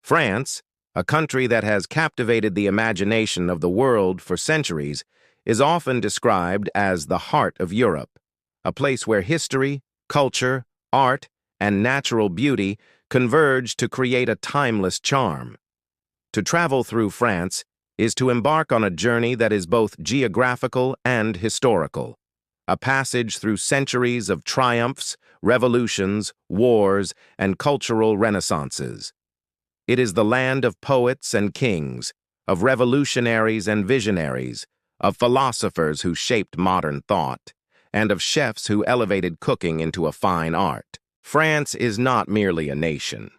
France, a country that has captivated the imagination of the world for centuries, is often described as the heart of Europe, a place where history, culture, art, and natural beauty converge to create a timeless charm. To travel through France is to embark on a journey that is both geographical and historical, a passage through centuries of triumphs, revolutions, wars, and cultural renaissances. It is the land of poets and kings, of revolutionaries and visionaries, of philosophers who shaped modern thought, and of chefs who elevated cooking into a fine art. France is not merely a nation.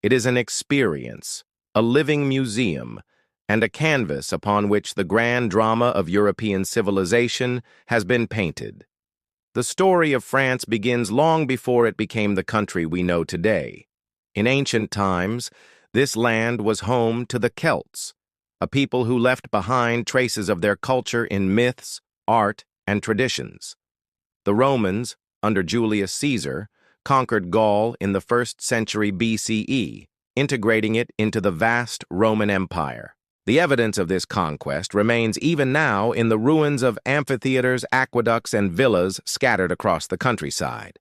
It is an experience, a living museum, and a canvas upon which the grand drama of European civilization has been painted. The story of France begins long before it became the country we know today. In ancient times, this land was home to the Celts, a people who left behind traces of their culture in myths, art, and traditions. The Romans, under Julius Caesar, conquered Gaul in the 1st century BCE, integrating it into the vast Roman Empire. The evidence of this conquest remains even now in the ruins of amphitheaters, aqueducts, and villas scattered across the countryside.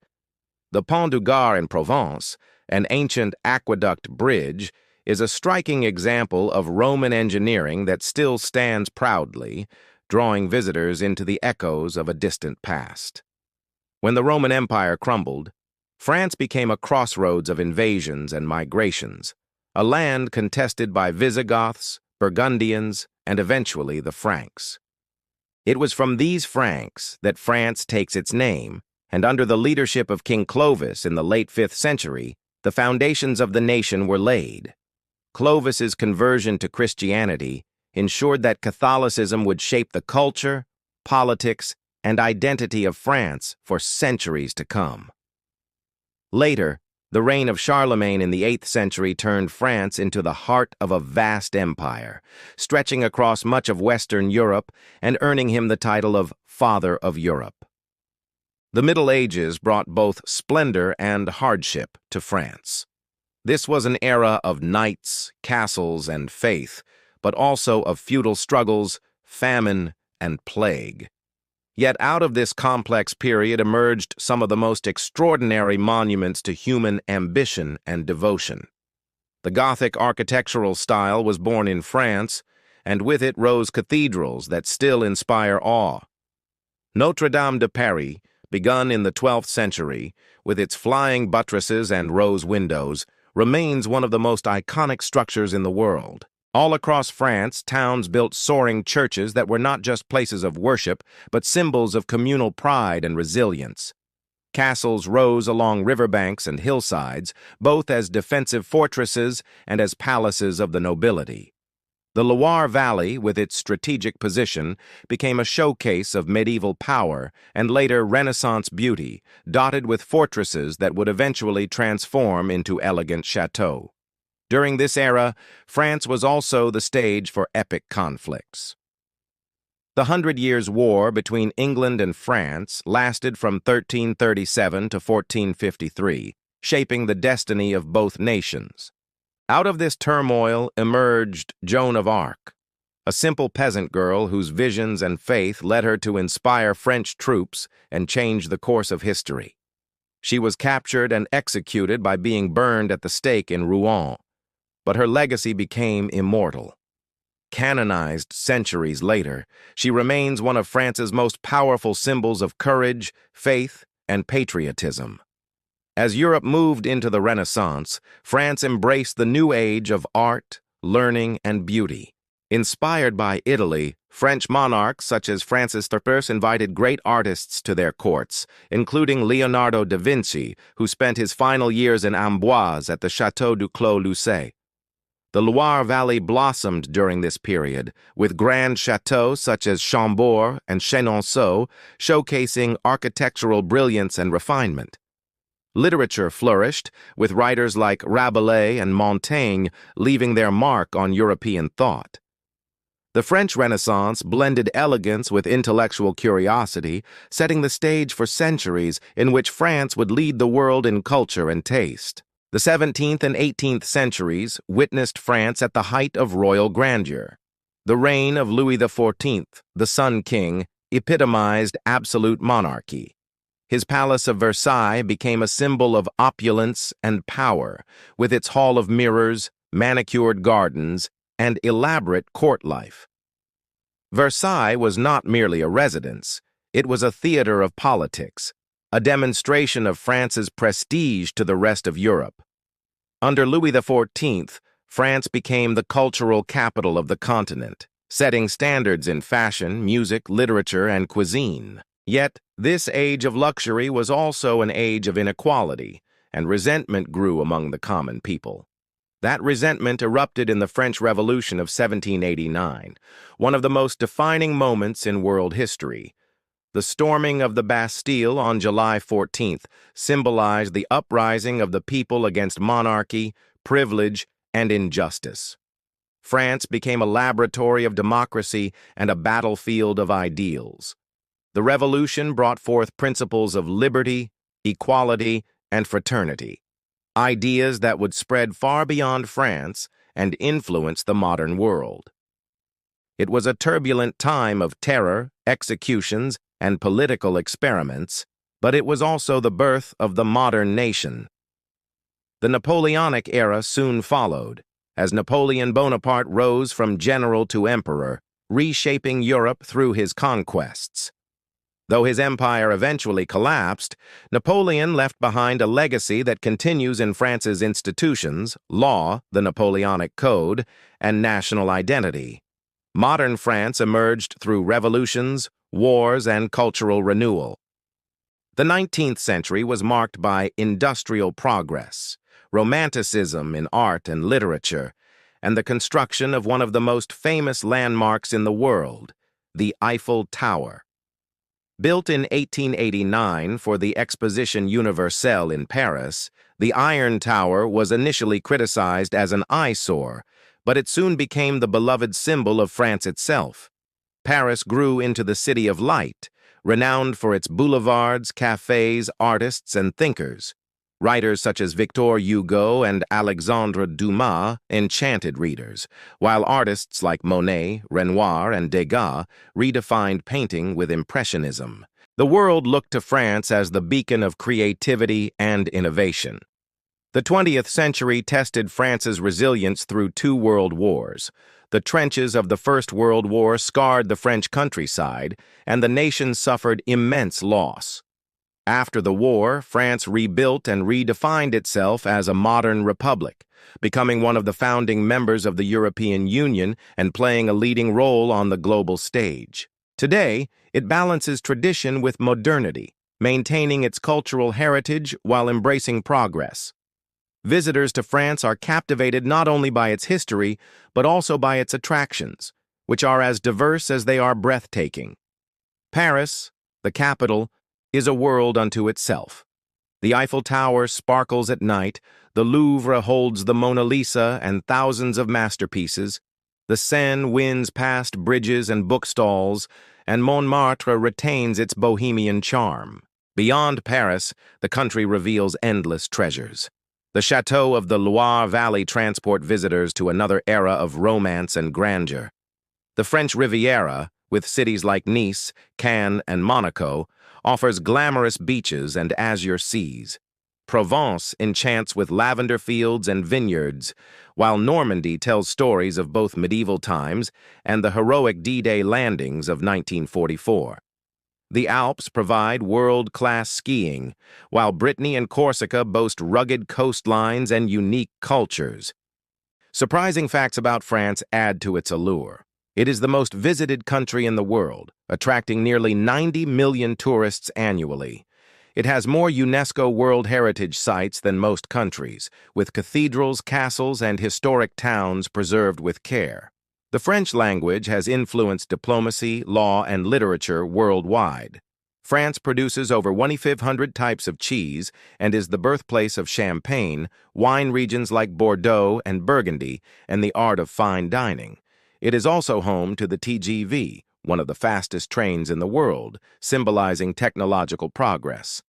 The Pont du Gard in Provence, an ancient aqueduct bridge, is a striking example of Roman engineering that still stands proudly, drawing visitors into the echoes of a distant past. When the Roman Empire crumbled, France became a crossroads of invasions and migrations, a land contested by Visigoths, Burgundians, and eventually the Franks. It was from these Franks that France takes its name, and under the leadership of King Clovis in the late 5th century, the foundations of the nation were laid. Clovis's conversion to Christianity ensured that Catholicism would shape the culture, politics, and identity of France for centuries to come. Later, the reign of Charlemagne in the 8th century turned France into the heart of a vast empire, stretching across much of Western Europe and earning him the title of Father of Europe. The Middle Ages brought both splendor and hardship to France. This was an era of knights, castles, and faith, but also of feudal struggles, famine, and plague. Yet out of this complex period emerged some of the most extraordinary monuments to human ambition and devotion. The Gothic architectural style was born in France, and with it rose cathedrals that still inspire awe. Notre Dame de Paris, begun in the 12th century, with its flying buttresses and rose windows, remains one of the most iconic structures in the world. All across France, towns built soaring churches that were not just places of worship, but symbols of communal pride and resilience. Castles rose along riverbanks and hillsides, both as defensive fortresses and as palaces of the nobility. The Loire Valley, with its strategic position, became a showcase of medieval power and later Renaissance beauty, dotted with fortresses that would eventually transform into elegant chateaux. During this era, France was also the stage for epic conflicts. The 100 Years' War between England and France lasted from 1337 to 1453, shaping the destiny of both nations. Out of this turmoil emerged Joan of Arc, a simple peasant girl whose visions and faith led her to inspire French troops and change the course of history. She was captured and executed by being burned at the stake in Rouen, but her legacy became immortal. Canonized centuries later, she remains one of France's most powerful symbols of courage, faith, and patriotism. As Europe moved into the Renaissance, France embraced the new age of art, learning, and beauty. Inspired by Italy, French monarchs such as Francis I invited great artists to their courts, including Leonardo da Vinci, who spent his final years in Amboise at the Château du Clos Lucé. The Loire Valley blossomed during this period, with grand chateaux such as Chambord and Chenonceau showcasing architectural brilliance and refinement. Literature flourished, with writers like Rabelais and Montaigne leaving their mark on European thought. The French Renaissance blended elegance with intellectual curiosity, setting the stage for centuries in which France would lead the world in culture and taste. The 17th and 18th centuries witnessed France at the height of royal grandeur. The reign of Louis XIV, the Sun King, epitomized absolute monarchy. His Palace of Versailles became a symbol of opulence and power, with its hall of mirrors, manicured gardens, and elaborate court life. Versailles was not merely a residence, it was a theater of politics, a demonstration of France's prestige to the rest of Europe. Under Louis XIV, France became the cultural capital of the continent, setting standards in fashion, music, literature, and cuisine. Yet, this age of luxury was also an age of inequality, and resentment grew among the common people. That resentment erupted in the French Revolution of 1789, one of the most defining moments in world history. The storming of the Bastille on July 14th symbolized the uprising of the people against monarchy, privilege, and injustice. France became a laboratory of democracy and a battlefield of ideals. The revolution brought forth principles of liberty, equality, and fraternity, ideas that would spread far beyond France and influence the modern world. It was a turbulent time of terror, executions, and political experiments, but it was also the birth of the modern nation. The Napoleonic era soon followed, as Napoleon Bonaparte rose from general to emperor, reshaping Europe through his conquests. Though his empire eventually collapsed, Napoleon left behind a legacy that continues in France's institutions, law, the Napoleonic Code, and national identity. Modern France emerged through revolutions, wars, and cultural renewal. The 19th century was marked by industrial progress, romanticism in art and literature, and the construction of one of the most famous landmarks in the world, the Eiffel Tower. Built in 1889 for the Exposition Universelle in Paris, the Iron Tower was initially criticized as an eyesore, but it soon became the beloved symbol of France itself. Paris grew into the city of light, renowned for its boulevards, cafes, artists, and thinkers. Writers such as Victor Hugo and Alexandre Dumas enchanted readers, while artists like Monet, Renoir, and Degas redefined painting with Impressionism. The world looked to France as the beacon of creativity and innovation. The 20th century tested France's resilience through two world wars. The trenches of the First World War scarred the French countryside, and the nation suffered immense loss. After the war, France rebuilt and redefined itself as a modern republic, becoming one of the founding members of the European Union and playing a leading role on the global stage. Today, it balances tradition with modernity, maintaining its cultural heritage while embracing progress. Visitors to France are captivated not only by its history, but also by its attractions, which are as diverse as they are breathtaking. Paris, the capital, is a world unto itself. The Eiffel Tower sparkles at night, the Louvre holds the Mona Lisa and thousands of masterpieces, the Seine winds past bridges and bookstalls, and Montmartre retains its bohemian charm. Beyond Paris, the country reveals endless treasures. The chateaux of the Loire Valley transport visitors to another era of romance and grandeur. The French Riviera, with cities like Nice, Cannes, and Monaco, offers glamorous beaches and azure seas. Provence enchants with lavender fields and vineyards, while Normandy tells stories of both medieval times and the heroic D-Day landings of 1944. The Alps provide world-class skiing, while Brittany and Corsica boast rugged coastlines and unique cultures. Surprising facts about France add to its allure. It is the most visited country in the world, attracting nearly 90 million tourists annually. It has more UNESCO World Heritage sites than most countries, with cathedrals, castles, and historic towns preserved with care. The French language has influenced diplomacy, law, and literature worldwide. France produces over 2,500 types of cheese and is the birthplace of champagne, wine regions like Bordeaux and Burgundy, and the art of fine dining. It is also home to the TGV, one of the fastest trains in the world, symbolizing technological progress.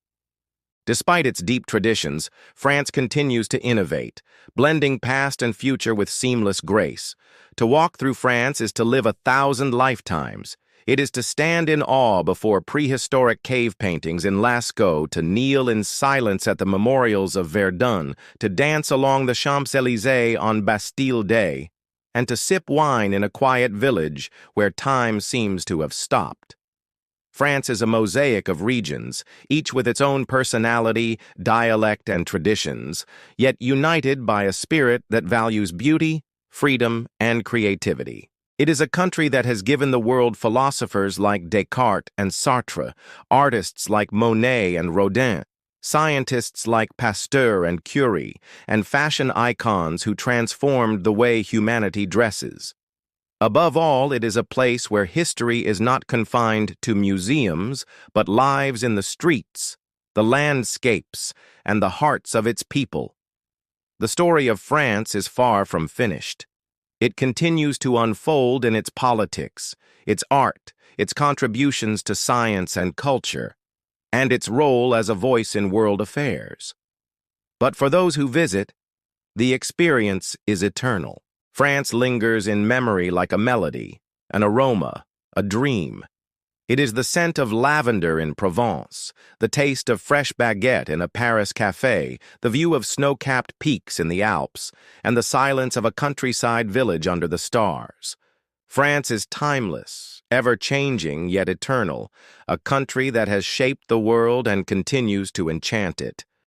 Despite its deep traditions, France continues to innovate, blending past and future with seamless grace. To walk through France is to live 1,000 lifetimes. It is to stand in awe before prehistoric cave paintings in Lascaux, to kneel in silence at the memorials of Verdun, to dance along the Champs-Élysées on Bastille Day, and to sip wine in a quiet village where time seems to have stopped. France is a mosaic of regions, each with its own personality, dialect, and traditions, yet united by a spirit that values beauty, freedom, and creativity. It is a country that has given the world philosophers like Descartes and Sartre, artists like Monet and Rodin, scientists like Pasteur and Curie, and fashion icons who transformed the way humanity dresses. Above all, it is a place where history is not confined to museums, but lives in the streets, the landscapes, and the hearts of its people. The story of France is far from finished. It continues to unfold in its politics, its art, its contributions to science and culture, and its role as a voice in world affairs. But for those who visit, the experience is eternal. France lingers in memory like a melody, an aroma, a dream. It is the scent of lavender in Provence, the taste of fresh baguette in a Paris café, the view of snow-capped peaks in the Alps, and the silence of a countryside village under the stars. France is timeless, ever-changing yet eternal, a country that has shaped the world and continues to enchant it.